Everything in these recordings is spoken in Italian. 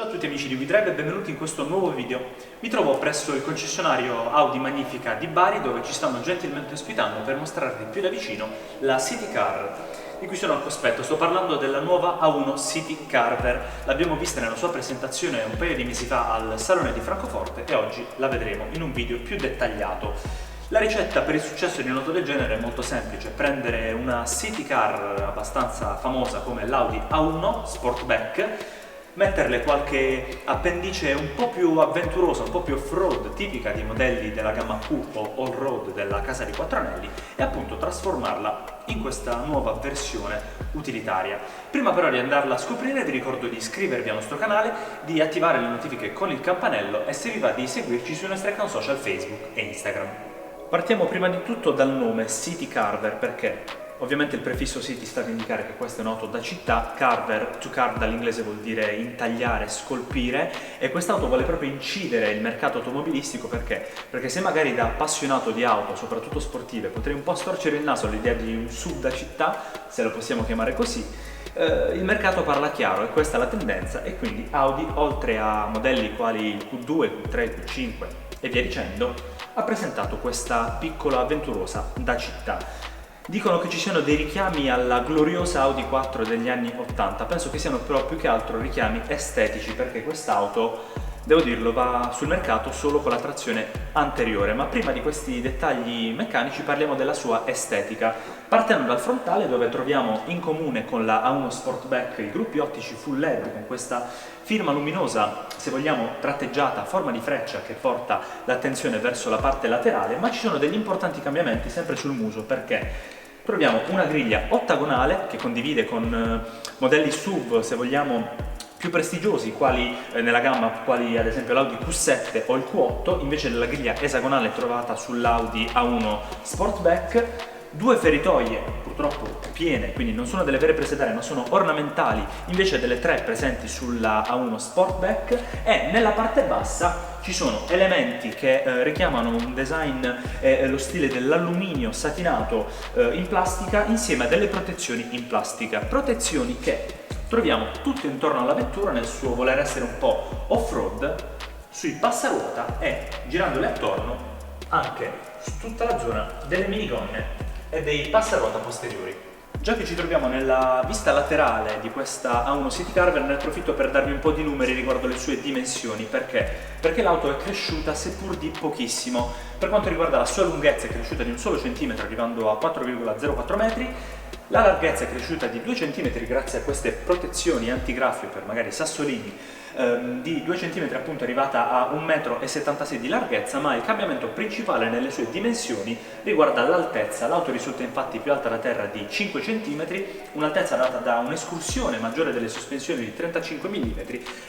Ciao a tutti amici di WeDrive e benvenuti in questo nuovo video. Mi trovo presso il concessionario Audi Magnifica di Bari, dove ci stanno gentilmente ospitando per mostrarvi più da vicino la City Car di cui sono al cospetto. Sto parlando della nuova A1 City Carver. L'abbiamo vista nella sua presentazione un paio di mesi fa al Salone di Francoforte e oggi la vedremo in un video più dettagliato. La ricetta per il successo di un'auto del genere è molto semplice: prendere una City Car abbastanza famosa come l'Audi A1 Sportback, metterle qualche appendice un po' più avventurosa, un po' più off-road, tipica di modelli della gamma Q o all-road della casa di quattro anelli, e appunto trasformarla in questa nuova versione utilitaria. Prima però di andarla a scoprire vi ricordo di iscrivervi al nostro canale, di attivare le notifiche con il campanello e se vi va di seguirci sui nostri account social Facebook e Instagram. Partiamo prima di tutto dal nome City Carver, perché ovviamente il prefisso city sta ad indicare che questa è un'auto da città. Carver, to carve dall'inglese vuol dire intagliare, scolpire, e quest'auto vuole proprio incidere il mercato automobilistico. Perché se magari da appassionato di auto, soprattutto sportive, potrei un po' storcere il naso all'idea di un SUV da città, se lo possiamo chiamare così, il mercato parla chiaro e questa è la tendenza, e quindi Audi, oltre a modelli quali il Q2, Q3, Q5 e via dicendo, ha presentato questa piccola avventurosa da città. Dicono che ci siano dei richiami alla gloriosa Audi 4 degli anni 80, penso che siano però più che altro richiami estetici, perché quest'auto, devo dirlo, va sul mercato solo con la trazione anteriore. Ma prima di questi dettagli meccanici parliamo della sua estetica, partendo dal frontale, dove troviamo in comune con la A1 Sportback i gruppi ottici full LED con questa firma luminosa, se vogliamo tratteggiata, a forma di freccia, che porta l'attenzione verso la parte laterale. Ma ci sono degli importanti cambiamenti sempre sul muso, perché troviamo una griglia ottagonale che condivide con modelli SUV, se vogliamo, più prestigiosi, quali nella gamma, quali ad esempio l'Audi Q7 o il Q8, invece della griglia esagonale trovata sull'Audi A1 Sportback. Due feritoie, purtroppo piene, quindi non sono delle vere prese d'aria, ma sono ornamentali, invece delle tre presenti sulla A1 Sportback. E nella parte bassa ci sono elementi che richiamano un design e lo stile dell'alluminio satinato in plastica, insieme a delle protezioni in plastica, protezioni che troviamo tutto intorno alla vettura nel suo voler essere un po' off-road, sui passaruota e, girandole attorno, anche su tutta la zona delle minigonne e dei passaruota posteriori. Già che ci troviamo nella vista laterale di questa A1 City Carver, ne approfitto per darvi un po' di numeri riguardo le sue dimensioni. Perché l'auto è cresciuta seppur di pochissimo. Per quanto riguarda la sua lunghezza, è cresciuta di un solo centimetro, arrivando a 4,04 metri. La larghezza è cresciuta di 2 cm grazie a queste protezioni antigraffio per magari sassolini, di 2 cm, appunto, arrivata a 1,76 m di larghezza. Ma il cambiamento principale nelle sue dimensioni riguarda l'altezza. L'auto risulta infatti più alta da terra di 5 cm, un'altezza data da un'escursione maggiore delle sospensioni di 35 mm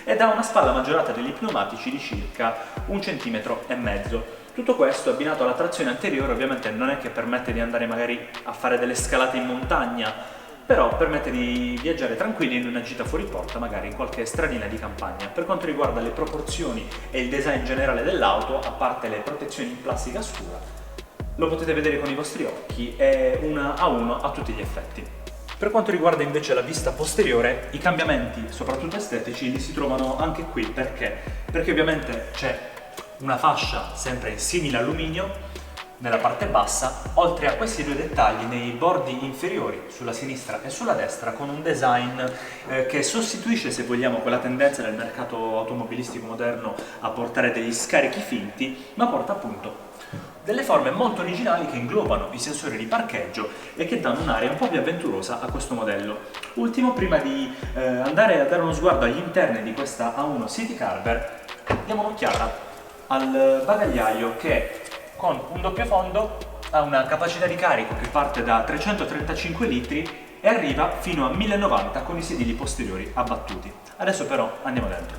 e da una spalla maggiorata degli pneumatici di circa 1,5 cm. Tutto questo abbinato alla trazione anteriore ovviamente non è che permette di andare magari a fare delle scalate in montagna, però permette di viaggiare tranquilli in una gita fuori porta, magari in qualche stradina di campagna. Per quanto riguarda le proporzioni e il design generale dell'auto, a parte le protezioni in plastica scura, lo potete vedere con i vostri occhi, è una A1 a tutti gli effetti. Per quanto riguarda invece la vista posteriore, i cambiamenti, soprattutto estetici, li si trovano anche qui. Perché ovviamente c'è una fascia sempre in simile alluminio nella parte bassa, oltre a questi due dettagli nei bordi inferiori, sulla sinistra e sulla destra, con un design che sostituisce, se vogliamo, quella tendenza del mercato automobilistico moderno a portare degli scarichi finti, ma porta appunto delle forme molto originali che inglobano i sensori di parcheggio e che danno un'area un po' più avventurosa a questo modello. Ultimo, prima di andare a dare uno sguardo agli interni di questa A1 City Carver, diamo un'occhiata al bagagliaio, che con un doppio fondo ha una capacità di carico che parte da 335 litri e arriva fino a 1090 con i sedili posteriori abbattuti. Adesso però andiamo dentro.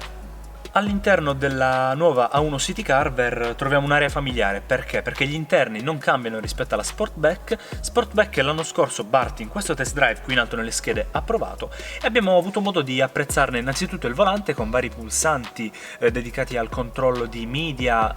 All'interno della nuova A1 City Carver troviamo un'area familiare. Perché? Perché gli interni non cambiano rispetto alla Sportback. Sportback l'anno scorso Bart in questo test drive qui in alto nelle schede ha provato e abbiamo avuto modo di apprezzarne innanzitutto il volante con vari pulsanti dedicati al controllo di media,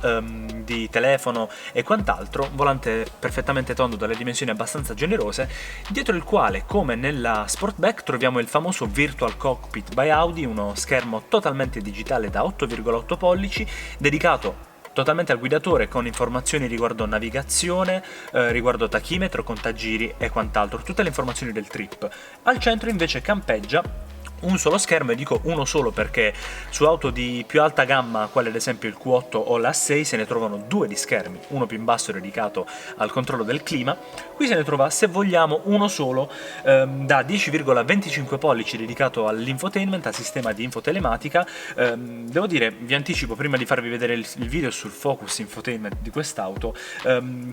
di telefono e quant'altro. Volante perfettamente tondo dalle dimensioni abbastanza generose, dietro il quale, come nella Sportback, troviamo il famoso Virtual Cockpit by Audi, uno schermo totalmente digitale da 8,8 pollici, dedicato totalmente al guidatore con informazioni riguardo navigazione, riguardo tachimetro, contagiri e quant'altro, tutte le informazioni del trip. Al centro invece campeggia un solo schermo, e dico uno solo perché su auto di più alta gamma, quale ad esempio il Q8 o la 6, se ne trovano due di schermi, uno più in basso dedicato al controllo del clima. Qui se ne trova, se vogliamo, uno solo da 10,25 pollici dedicato all'infotainment, al sistema di infotelematica. Devo dire, vi anticipo prima di farvi vedere il video sul focus infotainment di quest'auto,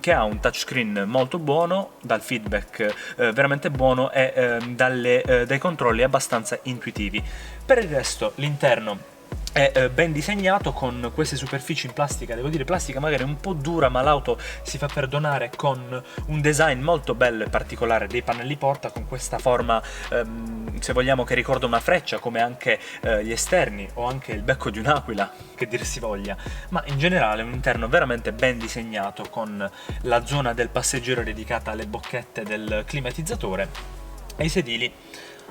che ha un touchscreen molto buono, dal feedback veramente buono e dai controlli abbastanza intuitivi. Per il resto l'interno è ben disegnato con queste superfici in plastica, devo dire plastica magari un po' dura, ma l'auto si fa perdonare con un design molto bello e particolare dei pannelli porta, con questa forma se vogliamo che ricorda una freccia, come anche gli esterni o anche il becco di un'aquila, che dir si voglia, ma in generale un interno veramente ben disegnato con la zona del passeggero dedicata alle bocchette del climatizzatore e i sedili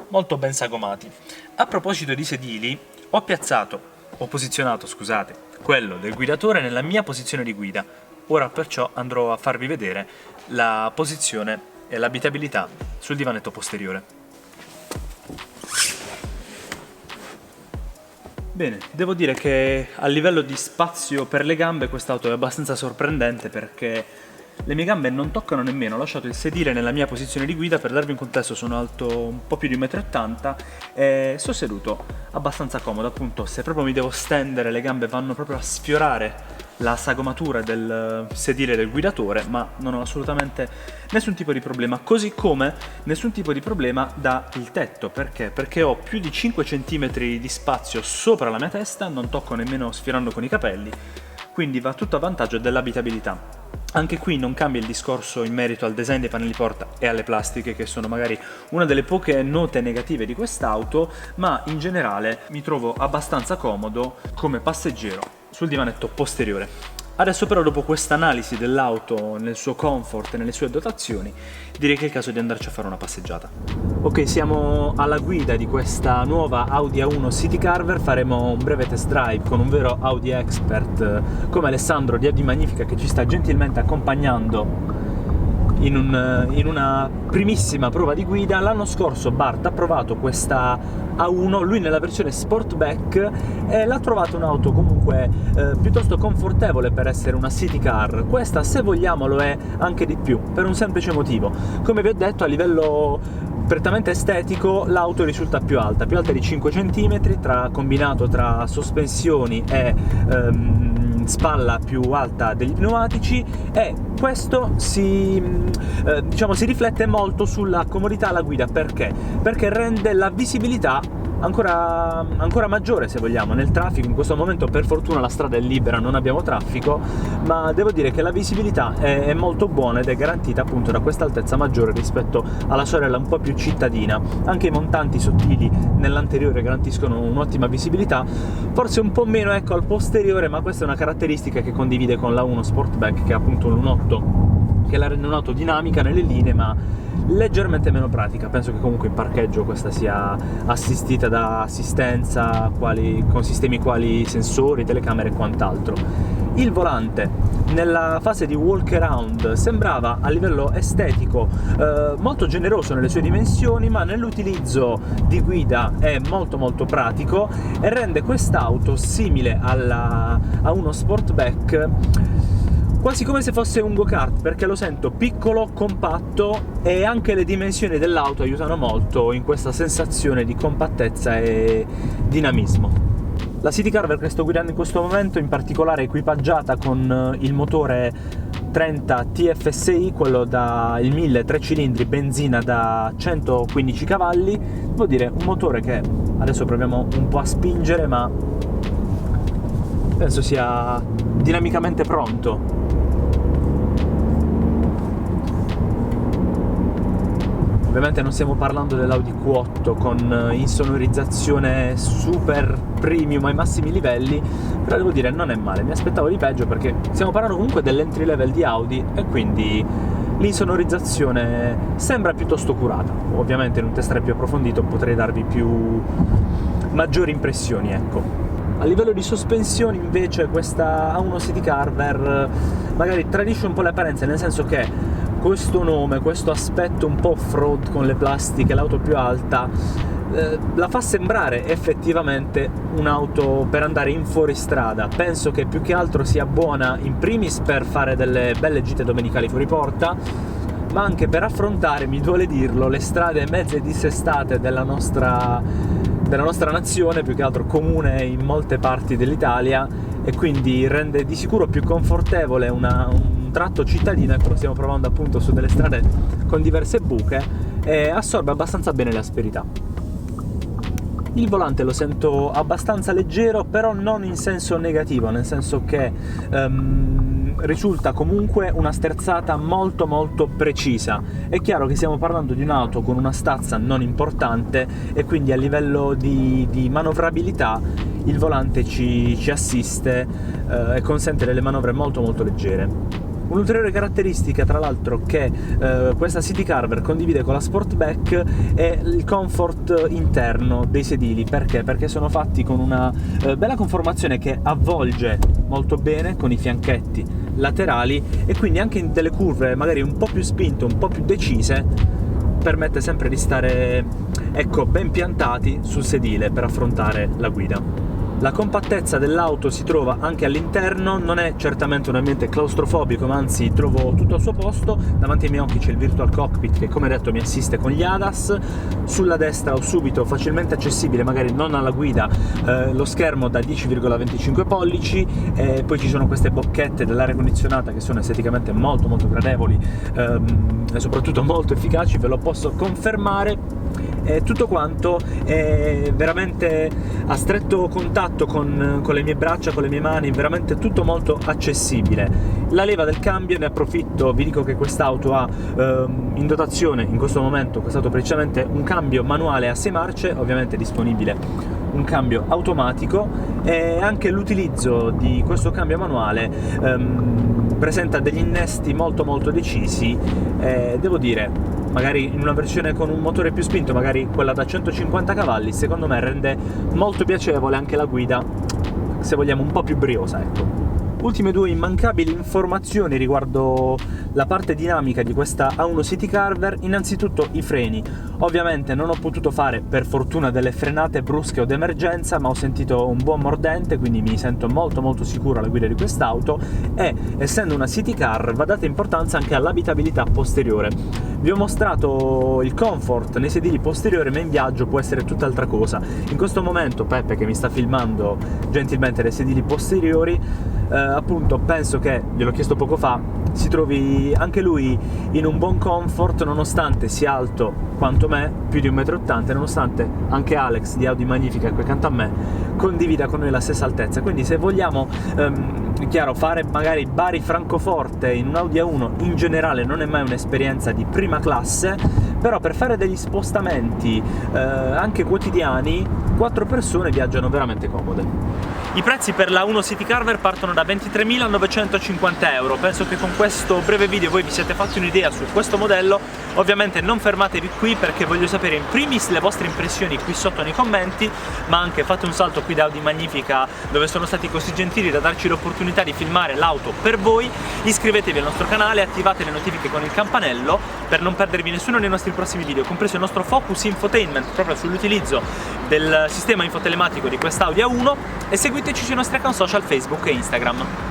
molto ben sagomati. A proposito di sedili, ho posizionato, quello del guidatore nella mia posizione di guida. Ora perciò andrò a farvi vedere la posizione e l'abitabilità sul divanetto posteriore. Bene, devo dire che a livello di spazio per le gambe quest'auto è abbastanza sorprendente, perché le mie gambe non toccano nemmeno. Ho lasciato il sedile nella mia posizione di guida. Per darvi un contesto, sono alto un po' più di 1,80 m e sto seduto abbastanza comodo. Appunto, se proprio mi devo stendere, le gambe vanno proprio a sfiorare la sagomatura del sedile del guidatore, ma non ho assolutamente nessun tipo di problema, così come nessun tipo di problema da il tetto. Perché? Perché ho più di 5 cm di spazio sopra la mia testa, non tocco nemmeno sfiorando con i capelli, quindi va tutto a vantaggio dell'abitabilità. Anche qui non cambia il discorso in merito al design dei pannelli porta e alle plastiche, che sono magari una delle poche note negative di quest'auto, ma in generale mi trovo abbastanza comodo come passeggero sul divanetto posteriore. Adesso però, dopo questa analisi dell'auto nel suo comfort e nelle sue dotazioni, direi che è il caso di andarci a fare una passeggiata. Ok, siamo alla guida di questa nuova Audi A1 City Carver. Faremo un breve test drive con un vero Audi expert come Alessandro di Audi Magnifica, che ci sta gentilmente accompagnando in una primissima prova di guida. L'anno scorso Bart ha provato questa A1, lui nella versione Sportback, e l'ha trovata un'auto comunque piuttosto confortevole per essere una city car. Questa, se vogliamo, lo è anche di più, per un semplice motivo. Come vi ho detto, a livello prettamente estetico l'auto risulta più alta di 5 cm, combinato tra sospensioni e spalla più alta degli pneumatici, e questo si riflette molto sulla comodità alla guida. Perché? Perché rende la visibilità ancora maggiore, se vogliamo, nel traffico. In questo momento per fortuna la strada è libera, non abbiamo traffico, ma devo dire che la visibilità è molto buona ed è garantita appunto da questa altezza maggiore rispetto alla sorella un po' più cittadina. Anche i montanti sottili nell'anteriore garantiscono un'ottima visibilità, forse un po' meno al posteriore, ma questa è una caratteristica che condivide con la 1 Sportback, che è appunto un 8, che la rende un'auto dinamica nelle linee ma leggermente meno pratica. Penso che comunque in parcheggio questa sia assistita da assistenza con sistemi quali sensori, telecamere e quant'altro. Il volante nella fase di walk around sembrava a livello estetico molto generoso nelle sue dimensioni, ma nell'utilizzo di guida è molto pratico e rende quest'auto simile a uno Sportback, quasi come se fosse un go-kart, perché lo sento piccolo, compatto, e anche le dimensioni dell'auto aiutano molto in questa sensazione di compattezza e dinamismo. La City Carver che sto guidando in questo momento, in particolare, è equipaggiata con il motore 30 TFSI, quello da il 1000 3 cilindri benzina da 115 cavalli. Devo dire, un motore che adesso proviamo un po' a spingere, ma penso sia dinamicamente pronto. Ovviamente non stiamo parlando dell'Audi Q8 con insonorizzazione super premium ai massimi livelli, però devo dire non è male, mi aspettavo di peggio perché stiamo parlando comunque dell'entry level di Audi e quindi l'insonorizzazione sembra piuttosto curata. Ovviamente in un test drive più approfondito potrei darvi maggiori impressioni, ecco. A livello di sospensioni invece questa A1 City Carver magari tradisce un po' le apparenze, nel senso che questo nome, questo aspetto un po' off-road con le plastiche, l'auto più alta, la fa sembrare effettivamente un'auto per andare in fuoristrada. Penso che più che altro sia buona in primis per fare delle belle gite domenicali fuori porta, ma anche per affrontare, mi duole dirlo, le strade mezze dissestate della nostra nazione, più che altro comune in molte parti dell'Italia, e quindi rende di sicuro più confortevole un tratto cittadino. Ecco, lo stiamo provando appunto su delle strade con diverse buche e assorbe abbastanza bene le asperità. Il volante lo sento abbastanza leggero, però non in senso negativo, nel senso che risulta comunque una sterzata molto molto precisa. È chiaro che stiamo parlando di un'auto con una stazza non importante e quindi a livello di manovrabilità il volante ci assiste e consente delle manovre molto molto leggere. Un'ulteriore caratteristica, tra l'altro, che questa City Carver condivide con la Sportback è il comfort interno dei sedili. Perché? Perché sono fatti con una bella conformazione che avvolge molto bene con i fianchetti laterali e quindi anche in delle curve magari un po' più spinte, un po' più decise, permette sempre di stare, ecco, ben piantati sul sedile per affrontare la guida. La compattezza dell'auto si trova anche all'interno, non è certamente un ambiente claustrofobico, ma anzi trovo tutto al suo posto. Davanti ai miei occhi c'è il Virtual Cockpit che, come detto, mi assiste con gli ADAS. Sulla destra ho subito, facilmente accessibile, magari non alla guida, lo schermo da 10,25 pollici, poi ci sono queste bocchette dell'aria condizionata che sono esteticamente molto molto gradevoli e soprattutto molto efficaci, ve lo posso confermare. Tutto quanto è veramente a stretto contatto con le mie braccia, con le mie mani, veramente tutto molto accessibile. La leva del cambio, ne approfitto, vi dico che quest'auto ha in dotazione in questo momento, quest'auto precisamente, un cambio manuale a 6 marce, ovviamente è disponibile un cambio automatico, e anche l'utilizzo di questo cambio manuale presenta degli innesti molto molto decisi. Devo dire, magari in una versione con un motore più spinto, magari quella da 150 cavalli, secondo me rende molto piacevole anche la guida, se vogliamo un po' più briosa, ecco. Ultime due immancabili informazioni riguardo la parte dinamica di questa A1 City Carver. Innanzitutto i freni. Ovviamente non ho potuto fare per fortuna delle frenate brusche o d'emergenza, ma ho sentito un buon mordente, quindi mi sento molto molto sicuro alla guida di quest'auto, e essendo una City Car va data importanza anche all'abitabilità posteriore. Vi ho mostrato il comfort nei sedili posteriori, ma in viaggio può essere tutt'altra cosa. In questo momento Peppe, che mi sta filmando gentilmente dai sedili posteriori, appunto penso che, gliel'ho chiesto poco fa, si trovi anche lui in un buon comfort, nonostante sia alto quanto me, più di 1,80 m, e nonostante anche Alex di Audi Magnifica, qui accanto a me, condivida con noi la stessa altezza. Quindi se vogliamo, chiaro, fare magari Bari-Francoforte in un Audi A1 in generale non è mai un'esperienza di prima classe, però per fare degli spostamenti anche quotidiani 4 persone viaggiano veramente comode. I prezzi per la 1 City Carver partono da 23.950 €. Penso che con questo breve video voi vi siete fatti un'idea su questo modello. Ovviamente non fermatevi qui, perché voglio sapere in primis le vostre impressioni qui sotto nei commenti, ma anche fate un salto qui da Audi Magnifica, dove sono stati così gentili da darci l'opportunità di filmare l'auto per voi. Iscrivetevi al nostro canale, attivate le notifiche con il campanello per non perdervi nessuno dei nostri prossimi video, compreso il nostro Focus Infotainment proprio sull'utilizzo del sistema infotelematico di questa Audi A1, e seguiteci sui nostri account social Facebook e Instagram.